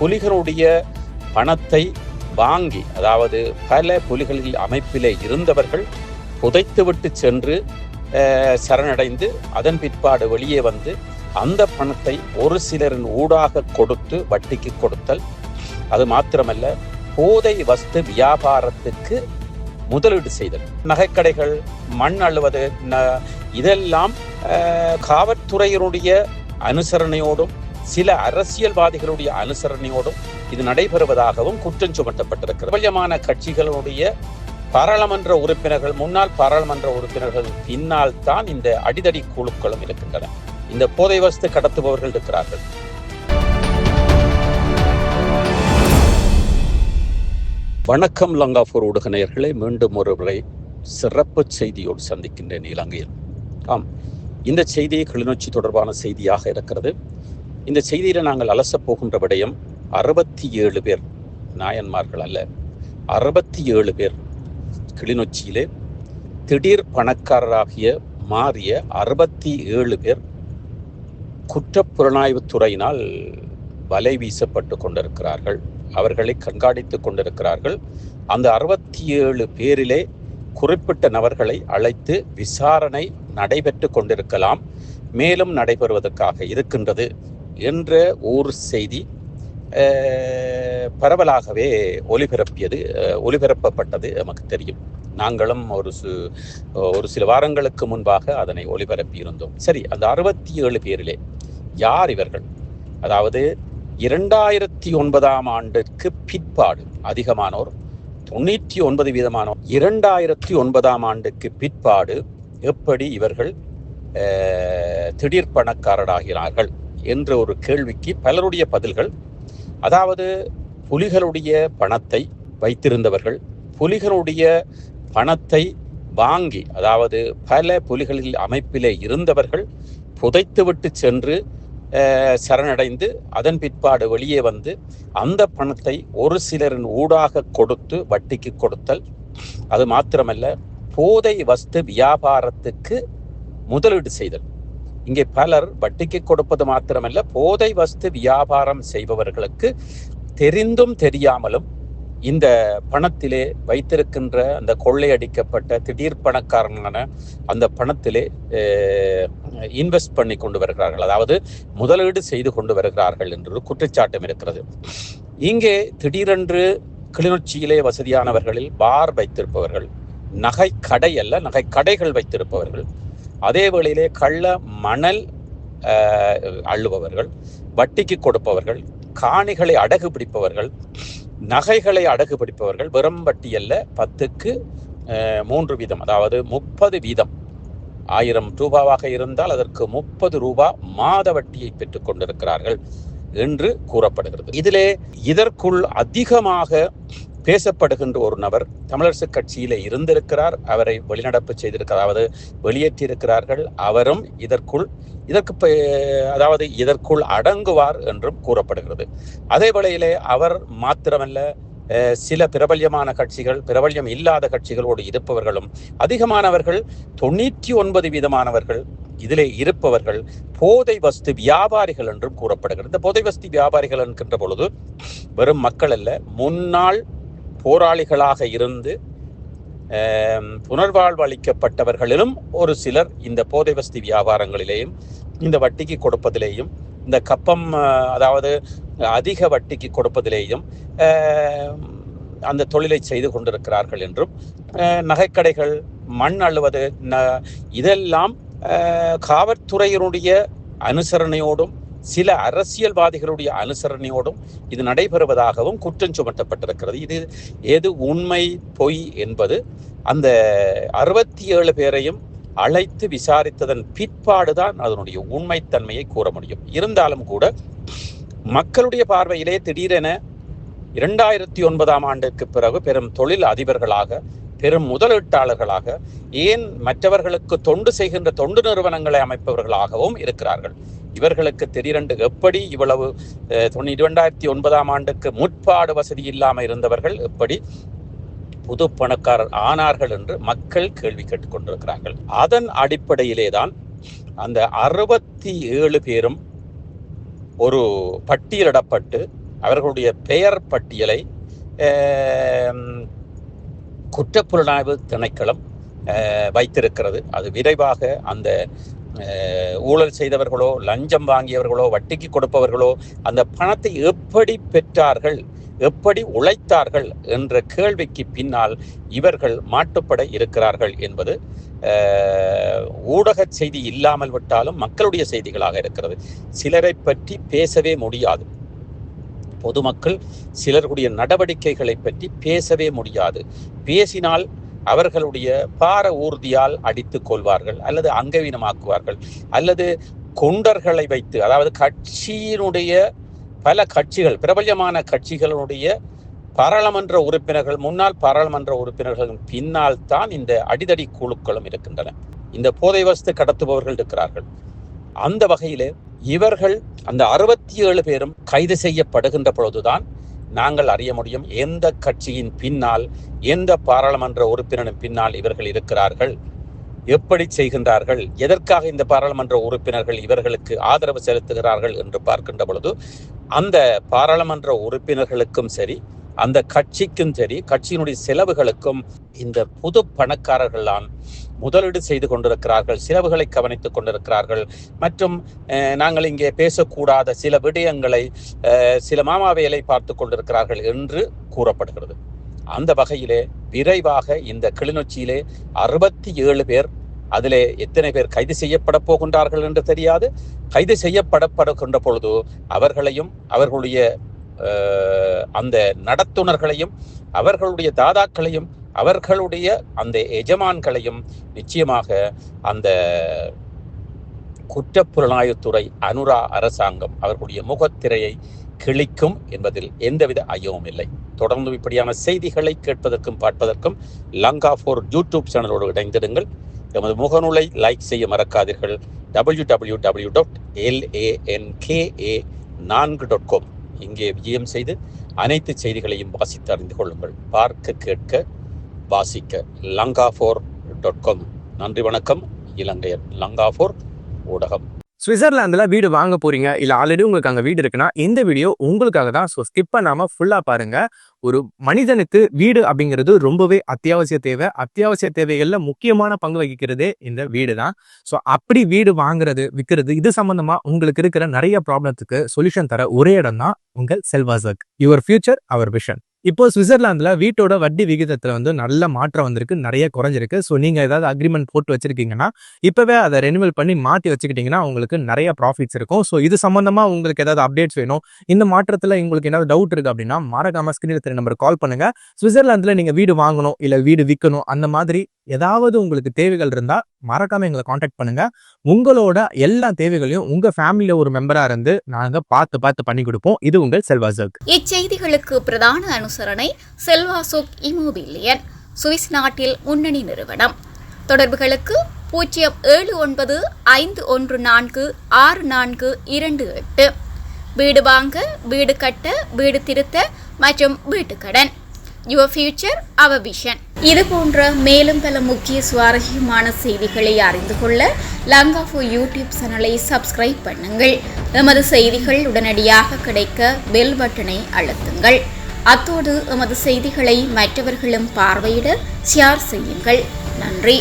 புலிகளுடைய பணத்தை வாங்கி, அதாவது பல புலிகளில் அமைப்பிலே இருந்தவர்கள் புதைத்துவிட்டு சென்று சரணடைந்து அதன் பிற்பாடு வெளியே வந்து அந்த பணத்தை ஒரு சிலரின் ஊடாக கொடுத்து வட்டிக்கு கொடுத்தல். அது மாத்திரமல்ல, போதை வஸ்து வியாபாரத்துக்கு முதலீடு செய்தல், நகைக்கடைகள், மண் அள்ளுவது, இதெல்லாம் காவல்துறையினுடைய அனுசரணையோடும் சில அரசியல்வாதிகளுடைய அனுசரணையோடும் இது நடைபெறுவதாகவும் குற்றம் சுமத்தப்பட்டிருக்கிறது. பிரபல்யமான கட்சிகளுடைய பாராளுமன்ற உறுப்பினர்கள், முன்னாள் பாராளுமன்ற உறுப்பினர்கள் பின்னால் தான் இந்த அடிதடி குழுக்களும் இருக்கின்றன. இந்த போதை வஸ்து கடத்துபவர்கள் இருக்கிறார்கள். வணக்கம் லங்காபூர் ஊடக நேயர்களை, மீண்டும் ஒரு முறை சிறப்பு செய்தியோடு சந்திக்கின்றேன் இலங்கையில். ஆம், இந்த செய்தி கிளிநொச்சி தொடர்பான செய்தியாக இருக்கிறது. இந்த செய்தியில் நாங்கள் அலசப் போகின்ற விடயம் 67 பேர், நாயன்மார்கள் அல்ல, 67 பேர் கிளிநொச்சியிலே திடீர் பணக்காரராகிய மாறிய 67 பேர் குற்றப்புலனாய்வு துறையினால் வலை வீசப்பட்டு கொண்டிருக்கிறார்கள். அவர்களை கண்காணித்துக் கொண்டிருக்கிறார்கள். அந்த 67 பேரிலே குறிப்பிட்ட நபர்களை அழைத்து விசாரணை நடைபெற்று கொண்டிருக்கலாம், மேலும் நடைபெறுவதற்காக இருக்கின்றது என்ற ஒரு செய்தி பரவலாகவே ஒளிபரப்பப்பட்டது நமக்கு தெரியும். நாங்களும் ஒரு சில வாரங்களுக்கு முன்பாக அதனை ஒளிபரப்பியிருந்தோம். சரி, அந்த 67 பேரிலே யார் இவர்கள்? அதாவது 2009 ஆண்டிற்கு பிற்பாடு அதிகமானோர், 99% 2009 ஆண்டுக்கு பிற்பாடு எப்படி இவர்கள் திடீர் பணக்காரராகிறார்கள் என்ற ஒரு கேள்விக்கு பலருடைய பதில்கள், அதாவது புலிகளுடைய பணத்தை வைத்திருந்தவர்கள், புலிகளுடைய பணத்தை வாங்கி, அதாவது பல புலிகளில் அமைப்பிலே இருந்தவர்கள் புதைத்துவிட்டு சென்று சரணடைந்து அதன் பிற்பாடு வெளியே வந்து அந்த பணத்தை ஒரு சிலரின் ஊடாக கொடுத்து வட்டிக்கு கொடுத்தல். அது மாத்திரமல்ல, போதை வஸ்து வியாபாரத்துக்கு முதலீடு செய்தல். இங்கே பலர் வட்டிக்கு கொடுப்பது மாத்திரமல்ல, போதை வஸ்து வியாபாரம் செய்பவர்களுக்கு தெரிந்தும் தெரியாமலும் இந்த பணத்திலே வைத்திருக்கின்ற அந்த கொள்ளையடிக்கப்பட்ட திடீர் பணக்காரனான அந்த பணத்திலே இன்வெஸ்ட் பண்ணி கொண்டு வருகிறார்கள், அதாவது முதலீடு செய்து கொண்டு வருகிறார்கள் என்று குற்றச்சாட்டம் இருக்கிறது. இங்கே திடீரென்று கிளிநொச்சியிலே வசதியானவர்களில் பார் வைத்திருப்பவர்கள், நகை கடை அல்ல, நகை கடைகள் வைத்திருப்பவர்கள், அதே வேளையிலே கள்ள மணல் அள்ளுபவர்கள், வட்டிக்கு கொடுப்பவர்கள், காணிகளை அடகு பிடிப்பவர்கள், நகைகளை அடகு பிடிப்பவர்கள், வெறும் வட்டி அல்ல, 10க்கு 3 வீதம், அதாவது 30 வீதம், 1000 ரூபாவாக இருந்தால் அதற்கு 30 ரூபாய் மாத வட்டியை பெற்றுக் கொண்டிருக்கிறார்கள் என்று கூறப்படுகிறது. இதற்குள் அதிகமாக பேசப்படுகின்ற ஒரு நபர் தமிழரசு கட்சியிலே இருந்திருக்கிறார். அவரை வெளிநடப்பு செய்திருக்கிறார், அதாவது வெளியேற்றியிருக்கிறார்கள். அவரும் இதற்குள் அடங்குவார் என்றும் கூறப்படுகிறது. அதே வேளையிலே அவர் மாத்திரமல்ல, சில பிரபல்யமான கட்சிகள், பிரபல்யம் இல்லாத கட்சிகளோடு இருப்பவர்களும் அதிகமானவர்கள், 99% இதிலே இருப்பவர்கள் போதை வஸ்து வியாபாரிகள் என்றும் கூறப்படுகிறது. இந்த போதை வஸ்து வியாபாரிகள் என்கின்ற பொழுது வெறும் மக்கள் அல்ல, முன்னாள் போராளிகளாக இருந்து புனர்வாழ்வு அளிக்கப்பட்டவர்களிலும் ஒரு சிலர் இந்த போதை வஸ்து வியாபாரங்களிலேயும் இந்த வட்டிக்கு கொடுப்பதிலேயும் இந்த கப்பம், அதாவது அதிக வட்டிக்கு கொடுப்பதிலேயும் அந்த தொழிலை செய்து கொண்டிருக்கிறார்கள் என்றும், நகைக்கடைகள், மண் அள்ளுவது, இதெல்லாம் காவல்துறையினுடைய அனுசரணையோடும் சில அரசியல்வாதிகளுடைய அனுசரணையோடும் இது நடைபெறுவதாகவும் குற்றம் சுமத்தப்பட்டிருக்கிறது. இது எது உண்மை பொய் என்பது அந்த 67 பேரையும் அழைத்து விசாரித்ததன் பிற்பாடுதான் அதனுடைய உண்மைத்தன்மையை கூற முடியும். இருந்தாலும் கூட மக்களுடைய பார்வையிலே திடீரென 2009 ஆண்டுக்கு பிறகு பெரும் தொழில் அதிபர்களாக, பெரும் முதலீட்டாளர்களாக, ஏன் மற்றவர்களுக்கு தொண்டு செய்கின்ற தொண்டு நிறுவனங்களை அமைப்பவர்களாகவும் இருக்கிறார்கள். இவர்களுக்கு திடீரென்று எப்படி இவ்வளவு 2009 ஆண்டுக்கு முற்பாடு வசதி இல்லாமல் இருந்தவர்கள் எப்படி புது பணக்காரர் ஆனார்கள் என்று மக்கள் கேள்வி கேட்டுக் கொண்டிருக்கிறார்கள். அதன் அடிப்படையிலே தான் அந்த 67 பேரும் ஒரு பட்டியலிடப்பட்டு அவர்களுடைய பெயர் பட்டியலை குற்றப்புலனாய்வு திணைக்களம் வைத்திருக்கிறது. அது விரைவாக அந்த ஊழல் செய்தவர்களோ, லஞ்சம் வாங்கியவர்களோ, வட்டிக்கு கொடுப்பவர்களோ அந்த பணத்தை எப்படி பெற்றார்கள், எப்படி உழைத்தார்கள் என்ற கேள்விக்கு பின்னால் இவர்கள் மாட்டுப்பட இருக்கிறார்கள் என்பது ஊடக செய்தி இல்லாமல் விட்டாலும் மக்களுடைய செய்திகளாக இருக்கிறது. சிலரை பற்றி பேசவே முடியாது. பொதுமக்கள் சிலருடைய நடவடிக்கைகளை பற்றி பேசவே முடியாது. பேசினால் அவர்களுடைய பார ஊர்தியால் அடித்துக் கொள்வார்கள், அல்லது அங்கவீனமாக்குவார்கள், அல்லது குண்டர்களை வைத்து, அதாவது கட்சியினுடைய பல கட்சிகள், பிரபலமான கட்சிகளுடைய பாராளுமன்ற உறுப்பினர்கள், முன்னாள் பாராளுமன்ற உறுப்பினர்களின் பின்னால் தான் இந்த அடிதடி குழுக்களும் இருக்கின்றன. இந்த போதை வஸ்து கடத்துபவர்கள் இருக்கிறார்கள். அந்த வகையிலே இவர்கள் அந்த 67 பேரும் கைது செய்யப்படுகின்ற பொழுதுதான் நாங்கள் அறிய முடியும் எந்த கட்சியின் பின்னால், எந்த பாராளுமன்ற உறுப்பினரின் பின்னால் இவர்கள் இருக்கிறார்கள், எப்படி செய்கின்றார்கள், எதற்காக இந்த பாராளுமன்ற உறுப்பினர்கள் இவர்களுக்கு ஆதரவு செலுத்துகிறார்கள் என்று பார்க்கின்ற பொழுது அந்த பாராளுமன்ற உறுப்பினர்களுக்கும் சரி, அந்த கட்சிக்கும் சரி, கட்சியினுடைய செலவுகளுக்கும் இந்த புது பணக்காரர்கள்தான் முதலீடு செய்து கொண்டிருக்கிறார்கள், செலவுகளை கவனித்துக் கொண்டிருக்கிறார்கள். மற்றும் நாங்கள் இங்கே பேசக்கூடாத சில விடயங்களை, சில மாமாவேலை பார்த்து கொண்டிருக்கிறார்கள் என்று கூறப்படுகிறது. அந்த வகையிலே விரைவாக இந்த கிளிநொச்சியிலே 67 பேர், அதிலே எத்தனை பேர் கைது செய்யப்பட போகின்றார்கள் என்று தெரியாது. கைது செய்யப்படுகின்ற பொழுது அவர்களையும், அவர்களுடைய அந்த நடத்துனர்களையும், அவர்களுடைய தாதாக்களையும், அவர்களுடைய அந்த எஜமான்களையும் நிச்சயமாக அந்த குற்றப்புலனாய்வுத்துறை அனுரா அரசாங்கம் அவர்களுடைய முகத்திரையை கிழிக்கும் என்பதில் எந்தவித ஐயமும் இல்லை. தொடர்ந்து இப்படியான செய்திகளை கேட்பதற்கும் பார்ப்பதற்கும் லங்கா4 யூடியூப் சேனலோடு இணைந்திடுங்கள். எமது முகநூலை லைக் செய்ய மறக்காதீர்கள். www.lanka4.com இங்கே விஜயம் செய்து அனைத்து செய்திகளையும் வாசித்து அறிந்து கொள்ளுங்கள். பார்க்க, கேட்க, வாசிக்க langa4.com. நன்றி, வணக்கம். இலங்கையர் லங்கா4 ஊடகம். சுவிட்சர்லாந்துல வீடு வாங்க போறீங்க, இல்ல ஆல்ரெடி உங்களுக்கு அங்க வீடு இருக்குன்னா இந்த வீடியோ உங்களுக்காக தான். ஸோ ஸ்கிப் பண்ணாம ஃபுல்லா பாருங்க. ஒரு மனிதனுக்கு வீடு அப்படிங்கிறது ரொம்பவே அத்தியாவசிய தேவை. அத்தியாவசிய தேவைகள்ல முக்கியமான பங்கு வகிக்கிறதே இந்த வீடு தான். ஸோ அப்படி வீடு வாங்குறது, விற்கிறது, இது சம்பந்தமா உங்களுக்கு இருக்கிற நிறைய ப்ராப்ளத்துக்கு சொல்யூஷன் தர ஒரே இடம் தான் உங்கள் செல்வாசக். Your future our vision. இப்போ சுவிட்சர்லாந்துல வீட்டோட வட்டி விகிதத்துல நல்ல மாற்றம் வந்திருக்கு, நிறைய குறைஞ்சிருக்கு. ஸோ நீங்க ஏதாவது அக்ரிமெண்ட் போட்டு வச்சிருக்கீங்கன்னா இப்பவே அதை ரெனிவல் பண்ணி மாற்றி வச்சுக்கிட்டீங்கன்னா உங்களுக்கு நிறைய ப்ராஃபிட்ஸ் இருக்கும். ஸோ இது சம்பந்தமா உங்களுக்கு ஏதாவது அப்டேட்ஸ் வேணும், இந்த மாற்றத்துல உங்களுக்கு ஏதாவது டவுட் இருக்கு அப்படின்னா மறக்காம ஸ்கிரீன்ல தெரிய நம்பருக்கு கால் பண்ணுங்க. சுவிட்சர்லாந்துல நீங்க வீடு வாங்கணும், இல்ல வீடு விற்கணும், அந்த மாதிரி ஏதாவது உங்களுக்கு தேவைகள் இருந்தா மறக்காம எங்களை காண்டாக்ட் பண்ணுங்க. உங்களோட எல்லா தேவைகளையும் உங்க ஃபேமிலியில ஒரு மெம்பரா இருந்து நாங்க பார்த்து பண்ணி கொடுப்போம். இது உங்கள் செல்வாசக். இச்செய்திகளுக்கு பிரதான அனுசரணை செல்வாசோக் இமோபிலியன், சுவிஸ் நாட்டில் முன்னணி நிறுவனம். தொடர்புகளுக்கு 07951464228. வீடு வாங்க, வீடு கட்ட, வீடு திருத்த மற்றும் வீட்டுக்கடன். Your future our vision. இது போன்ற மேலும் பல முக்கிய சுவாரஸ்யமான செய்திகளை அறிந்து கொள்ள லங்கா4 யூடியூப் சேனலை சப்ஸ்கிரைப் பண்ணுங்கள். எமது செய்திகள் உடனடியாக கிடைக்க பெல் பட்டனை அழுத்துங்கள். அத்தோடு எமது செய்திகளை மற்றவர்களும் பார்வையிட ஷேர் செய்யுங்கள். நன்றி.